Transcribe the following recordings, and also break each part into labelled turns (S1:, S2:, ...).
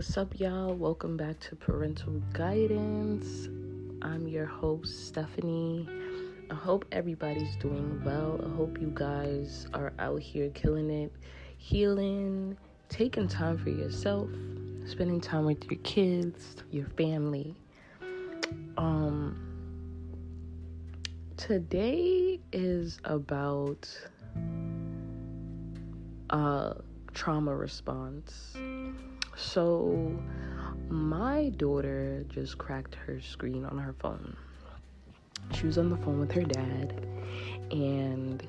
S1: What's up, y'all? Welcome back to Parental Guidance. I'm your host, Stephanie. I hope everybody's doing well. I hope you guys are out here killing it, healing, taking time for yourself, spending time with your kids, your family. Today is about trauma response. So my daughter just cracked her screen on her phone. She was on the phone with her dad and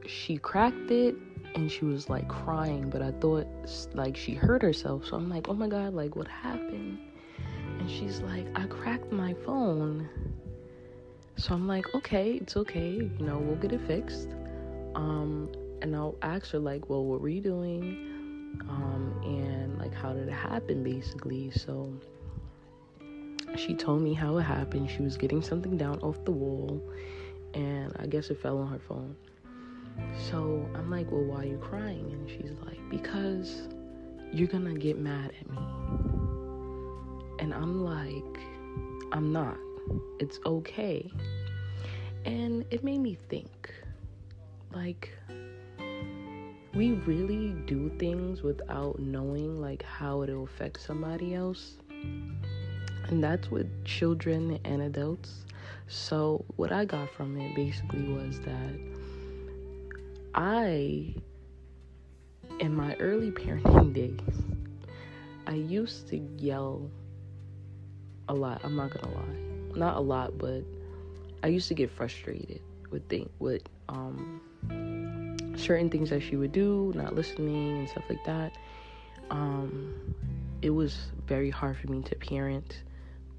S1: she cracked it and she was like crying, but I thought like she hurt herself. So I'm like, oh my God, like what happened? And she's like, I cracked my phone. So I'm like, okay, it's okay. We'll get it fixed. And I'll ask her like, well, what were you doing? And like, how did it happen basically? So she told me how it happened. She was getting something down off the wall and I guess it fell on her phone. So I'm like, well, why are you crying? And she's like, because you're gonna get mad at me. And I'm like, I'm not. It's okay. And it made me think, like, we really do things without knowing like how it'll affect somebody else. And that's with children and adults. So what I got from it basically was that in my early parenting days, I used to yell a lot. I'm not gonna lie. Not a lot, but I used to get frustrated with certain things that she would do, not listening and stuff like that. It was very hard for me to parent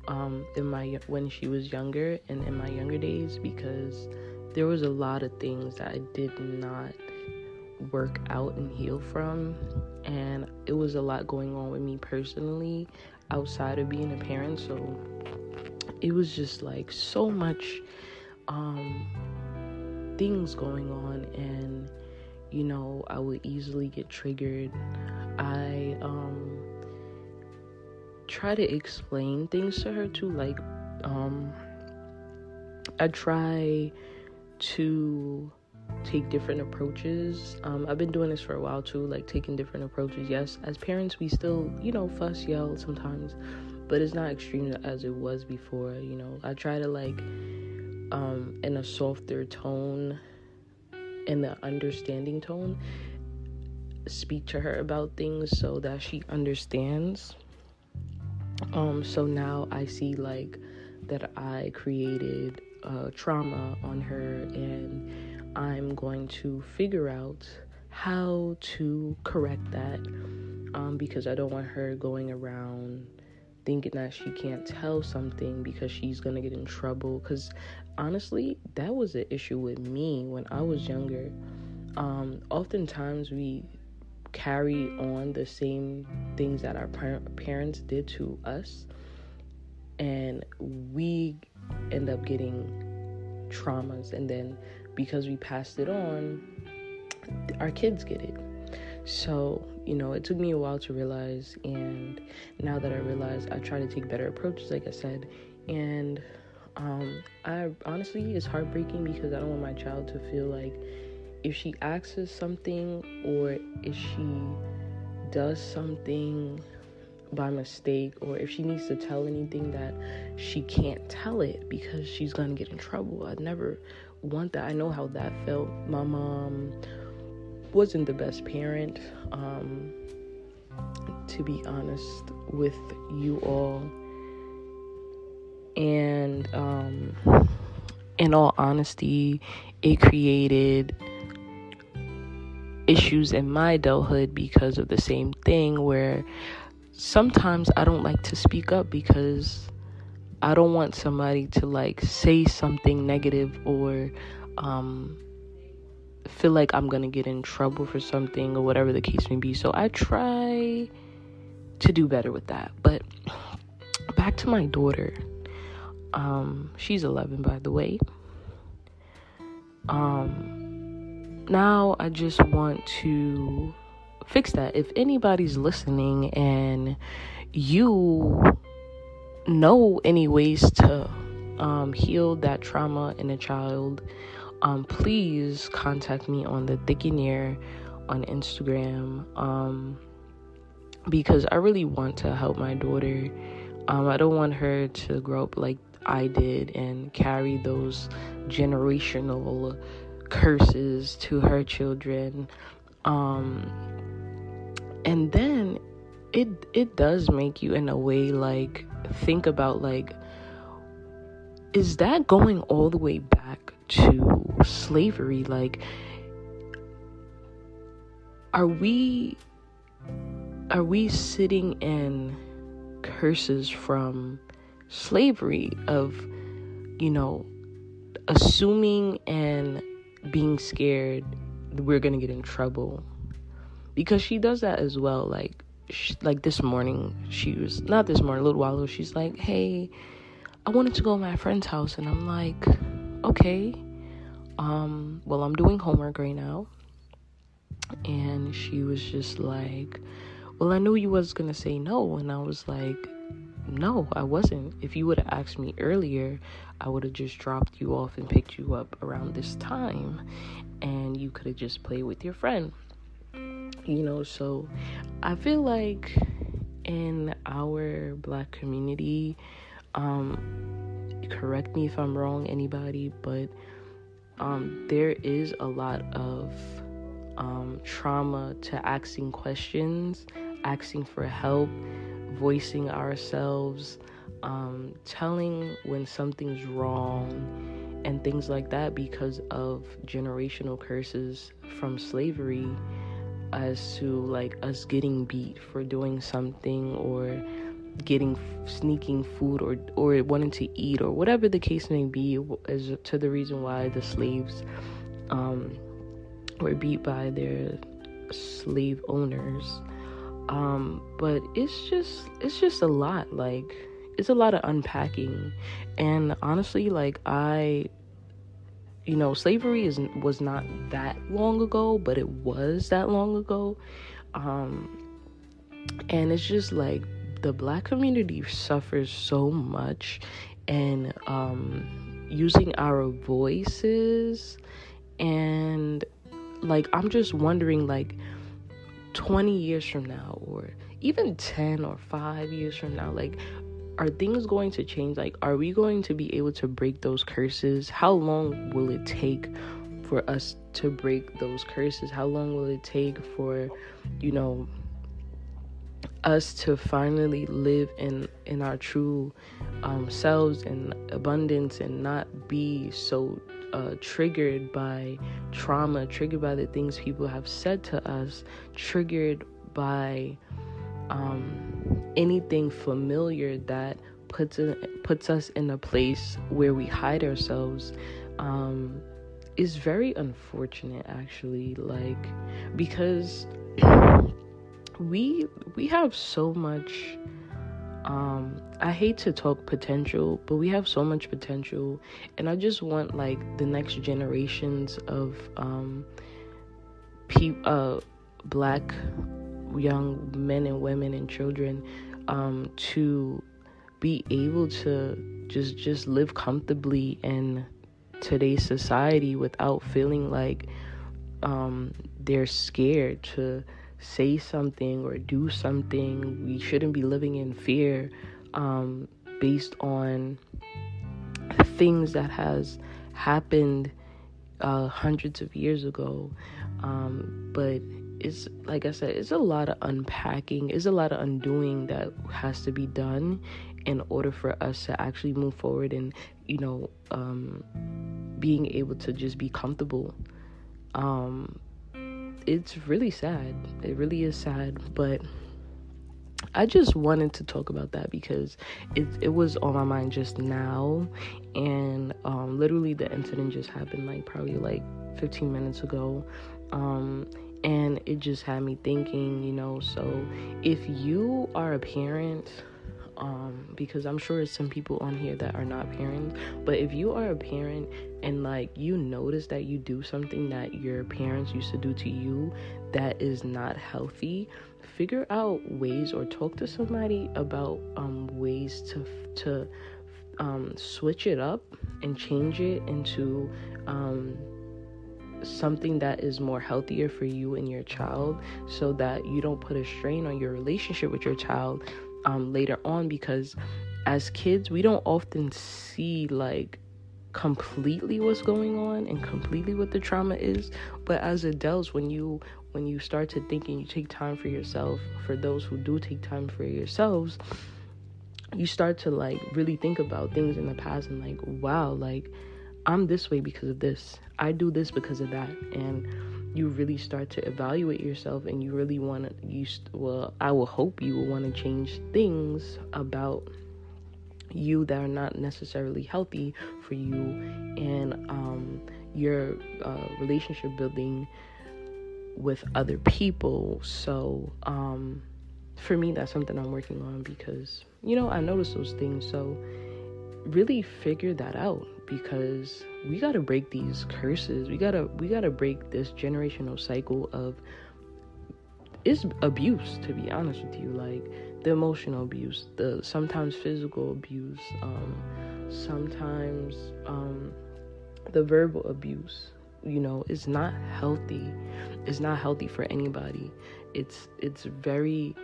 S1: when she was younger and in my younger days, because there was a lot of things that I did not work out and heal from, and it was a lot going on with me personally outside of being a parent. So it was just like so much things going on, and I would easily get triggered. I try to explain things to her too, like I try to take different approaches. I've been doing this for a while too, like taking different approaches. Yes, as parents we still fuss, yell sometimes, but it's not extreme as it was before. I try to like in a softer tone, in the understanding tone, speak to her about things so that she understands. So now I see like that I created trauma on her, and I'm going to figure out how to correct that, because I don't want her going around thinking that she can't tell something because she's gonna get in trouble. Because honestly, that was an issue with me when I was younger. Oftentimes we carry on the same things that our parents did to us, and we end up getting traumas, and then because we passed it on, our kids get it. So it took me a while to realize, and now that I realize, I try to take better approaches, like I said. And I honestly, it's heartbreaking because I don't want my child to feel like if she asks us something, or if she does something by mistake, or if she needs to tell anything, that she can't tell it because she's gonna get in trouble. I'd never want that. I know how that felt. My mom wasn't the best parent, to be honest with you all. And in all honesty, it created issues in my adulthood because of the same thing, where sometimes I don't like to speak up because I don't want somebody to like say something negative, or feel like I'm gonna get in trouble for something, or whatever the case may be. So I try to do better with that. But back to my daughter. She's 11, by the way. Now I just want to fix that. If anybody's listening and you know any ways to heal that trauma in a child, please contact me on the Thickeneer on Instagram, because I really want to help my daughter. I don't want her to grow up like I did and carry those generational curses to her children. And then it does make you, in a way, like, think about, like, is that going all the way back to slavery? Like, are we sitting in curses from slavery of, assuming and being scared we're gonna get in trouble? Because she does that as well. Like this morning, a little while ago, she's like, hey, I wanted to go to my friend's house. And I'm like, okay, well, I'm doing homework right now. And she was just like, well, I knew you was gonna say no. And I was like, no, I wasn't. If you would have asked me earlier, I would have just dropped you off and picked you up around this time, and you could have just played with your friend. So I feel like in our Black community, correct me if I'm wrong, anybody, but there is a lot of trauma to asking questions, asking for help, voicing ourselves, telling when something's wrong, and things like that, because of generational curses from slavery, as to like us getting beat for doing something, or sneaking food, or wanting to eat, or whatever the case may be, as to the reason why the slaves were beat by their slave owners. But it's just a lot. Like, it's a lot of unpacking. And honestly, like, slavery was not that long ago, but it was that long ago. And it's just like the Black community suffers so much, and using our voices, and like, I'm just wondering, like, 20 years from now, or even 10 or 5 years from now, like, are things going to change? Like, are we going to be able to break those curses? How long will it take for us to break those curses? How long will it take for, us to finally live in our true selves and abundance, and not be so triggered by trauma, triggered by the things people have said to us, triggered by anything familiar that puts us in a place where we hide ourselves, is very unfortunate, actually. Like, because we have so much, I hate to talk potential, but we have so much potential, and I just want, like, the next generations of Black young men and women and children to be able to just live comfortably in today's society without feeling like they're scared to say something or do something. We shouldn't be living in fear based on things that has happened hundreds of years ago. But it's, like I said, it's a lot of unpacking, it's a lot of undoing that has to be done in order for us to actually move forward and, being able to just be comfortable. It's really sad. It really is sad, but I just wanted to talk about that because it was on my mind just now, and literally the incident just happened probably 15 minutes ago, and it just had me thinking, so if you are a parent, because I'm sure there's some people on here that are not parents, but if you are a parent and like you notice that you do something that your parents used to do to you that is not healthy, figure out ways or talk to somebody about ways to switch it up and change it into something that is more healthier for you and your child, so that you don't put a strain on your relationship with your child later on. Because as kids, we don't often see like completely what's going on and completely what the trauma is, but as adults, when you start to think and you take time for yourself, for those who do take time for yourselves, you start to like really think about things in the past and like, wow, like I'm this way because of this, I do this because of that. And you really start to evaluate yourself, and you really want to I will hope you will want to change things about you that are not necessarily healthy for you and your relationship building with other people. So for me, that's something I'm working on, because I noticed those things. So really figure that out, because we got to break these curses. We got to break this generational cycle of it's abuse, to be honest with you, like the emotional abuse, the sometimes physical abuse, sometimes the verbal abuse. Is not healthy. It's not healthy for anybody. It's very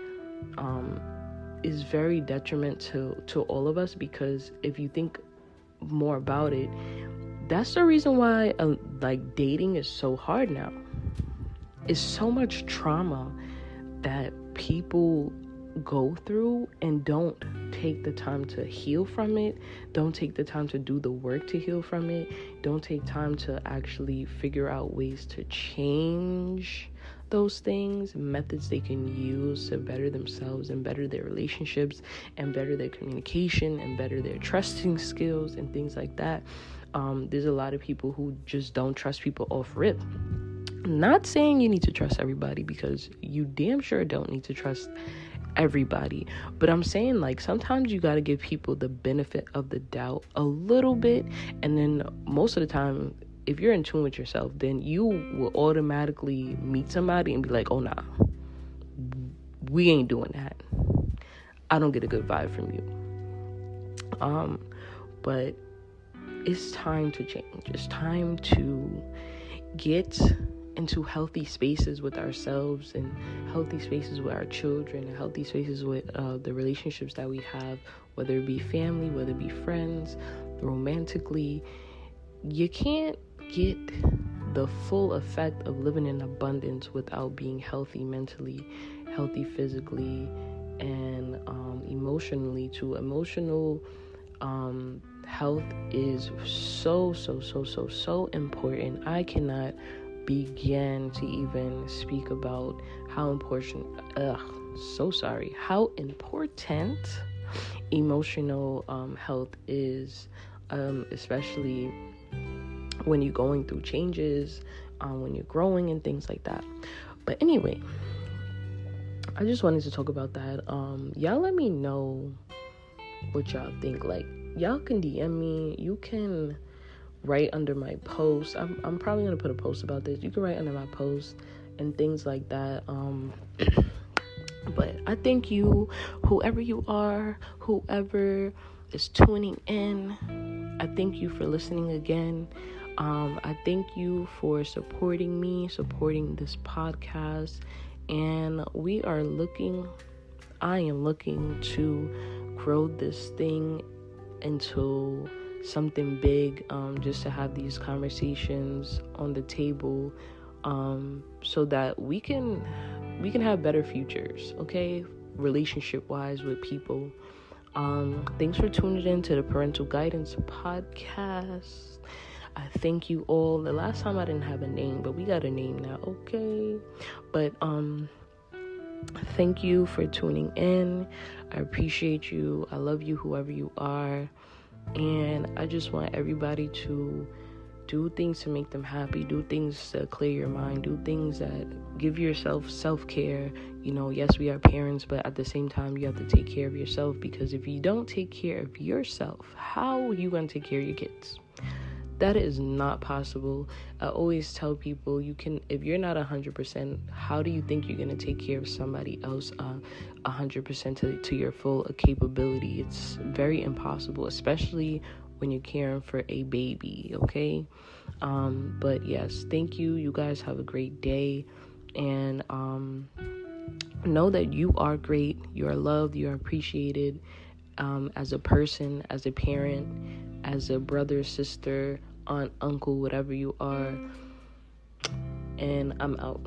S1: is very detrimental to all of us, because if you think more about it, that's the reason why like dating is so hard now. It's so much trauma that people go through and don't take the time to heal from it, don't take the time to do the work to heal from it, don't take time to actually figure out ways to change those things, methods they can use to better themselves and better their relationships and better their communication and better their trusting skills and things like that. There's a lot of people who just don't trust people off rip. Not saying you need to trust everybody, because you damn sure don't need to trust everybody, but I'm saying like sometimes you got to give people the benefit of the doubt a little bit, and then most of the time, if you're in tune with yourself, then you will automatically meet somebody and be like, oh nah, we ain't doing that. I don't get a good vibe from you. But it's time to change. It's time to get into healthy spaces with ourselves and healthy spaces with our children and healthy spaces with the relationships that we have, whether it be family, whether it be friends, romantically. You can't get the full effect of living in abundance without being healthy mentally, healthy physically, and emotionally too. Emotional health is so important. I cannot begin to even speak about how important emotional health is, especially when you're going through changes, when you're growing and things like that. But anyway, I just wanted to talk about that. Y'all let me know what y'all think. Like, y'all can DM me. You can write under my post. I'm probably gonna put a post about this. You can write under my post and things like that. But I thank you, whoever you are, whoever is tuning in. I thank you for listening again. I thank you for supporting me, supporting this podcast, and I am looking to grow this thing into something big, just to have these conversations on the table, so that we can have better futures, okay, relationship wise with people. Thanks for tuning in to the Parental Guidance Podcast. I thank you all. The last time I didn't have a name, but we got a name now, okay? But thank you for tuning in. I appreciate you. I love you, whoever you are. And I just want everybody to do things to make them happy, do things to clear your mind, do things that give yourself self-care. Yes, we are parents, but at the same time, you have to take care of yourself, because if you don't take care of yourself, how are you going to take care of your kids? That is not possible. I always tell people, if you're not 100%, how do you think you're going to take care of somebody else 100% to your full capability? It's very impossible, especially when you're caring for a baby, okay? But yes, thank you. You guys have a great day. And know that you are great. You are loved. You are appreciated as a person, as a parent, as a brother, sister, aunt, uncle, whatever you are. And I'm out.